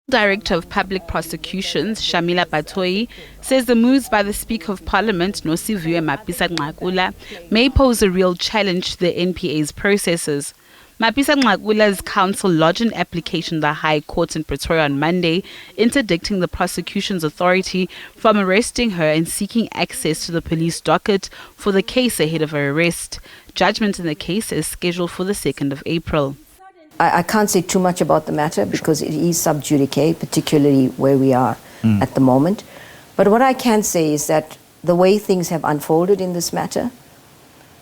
Director of Public Prosecutions, Shamila Batohi, says the moves by the Speaker of Parliament, Nosiviwe Mapisa-Nqakula, may pose a real challenge to the NPA's processes. Mapisa-Nqakula's counsel lodged an application in the High Court in Pretoria on Monday, interdicting the Prosecutions Authority from arresting her and seeking access to the police docket for the case ahead of her arrest. Judgment in the case is scheduled for the 2nd of April. I can't say too much about the matter because it is sub judice, particularly where we are at the moment. But what I can say is that the way things have unfolded in this matter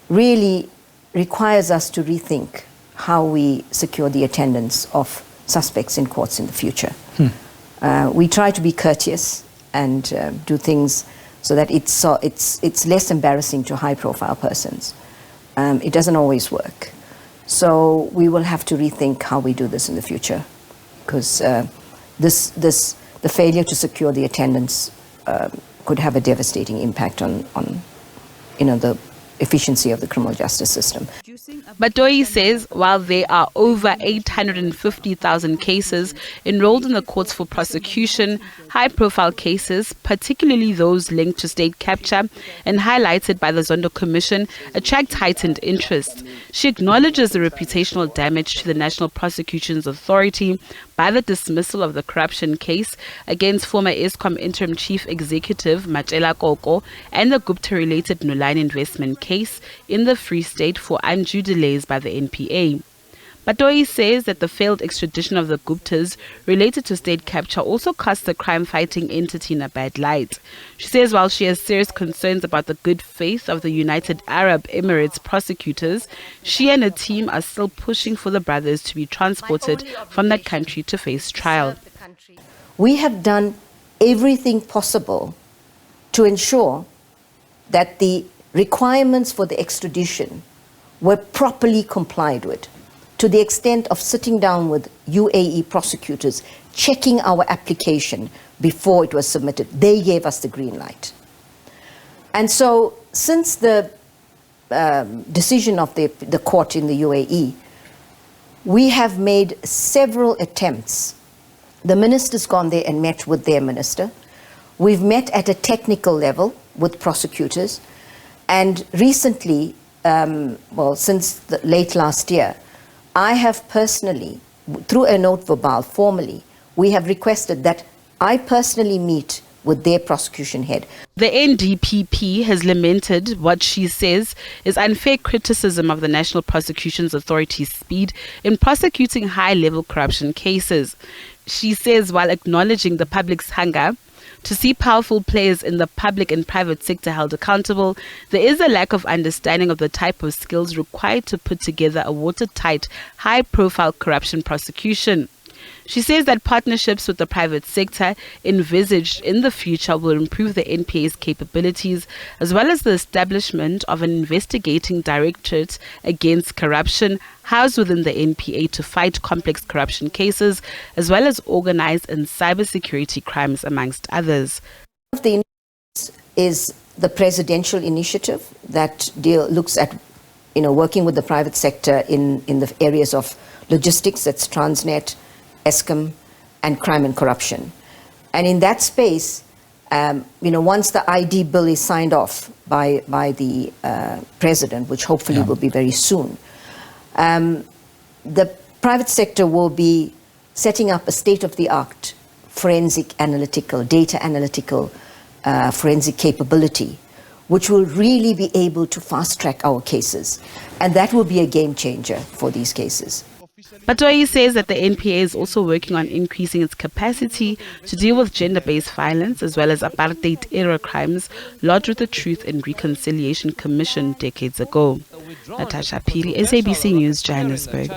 really requires us to rethink how we secure the attendance of suspects in courts in the future. We try to be courteous and do things so that it's less embarrassing to high-profile persons. It doesn't always work. So we will have to rethink how we do this in the future, because the failure to secure the attendance could have a devastating impact on the efficiency of the criminal justice system. Batohi says while there are over 850,000 cases enrolled in the courts for prosecution, high-profile cases, particularly those linked to state capture and highlighted by the Zondo Commission, attract heightened interest. She acknowledges the reputational damage to the National Prosecuting Authority by the dismissal of the corruption case against former Eskom Interim Chief Executive Matshela Koko and the Gupta-related Noline investment case in the Free State for undue delays by the NPA. Batohi says that the failed extradition of the Guptas related to state capture also casts the crime-fighting entity in a bad light. She says while she has serious concerns about the good faith of the United Arab Emirates prosecutors, she and her team are still pushing for the brothers to be transported from the country to face trial. We have done everything possible to ensure that the requirements for the extradition were properly complied with, to the extent of sitting down with UAE prosecutors, checking our application before it was submitted. They gave us the green light. And so since the decision of the court in the UAE, we have made several attempts. The minister's gone there and met with their minister. We've met at a technical level with prosecutors. And recently, since late last year, I have personally, through a note verbal, formally, we have requested that I personally meet with their prosecution head. The NDPP has lamented what she says is unfair criticism of the National Prosecuting Authority's speed in prosecuting high-level corruption cases. She says while acknowledging the public's hunger to see powerful players in the public and private sector held accountable, there is a lack of understanding of the type of skills required to put together a watertight, high-profile corruption prosecution. She says that partnerships with the private sector envisaged in the future will improve the NPA's capabilities, as well as the establishment of an investigating directorate against corruption housed within the NPA to fight complex corruption cases, as well as organized and cybersecurity crimes, amongst others. One of the initiatives is the presidential initiative that looks at working with the private sector in the areas of logistics, that's Transnet, Eskom, and crime and corruption. And in that space, once the ID bill is signed off by the president, which hopefully will be very soon, the private sector will be setting up a state-of-the-art forensic analytical, data analytical forensic capability, which will really be able to fast-track our cases. And that will be a game changer for these cases. Batohi says that the NPA is also working on increasing its capacity to deal with gender-based violence as well as apartheid-era crimes lodged with the Truth and Reconciliation Commission decades ago. Natasha Piri, SABC News, Johannesburg.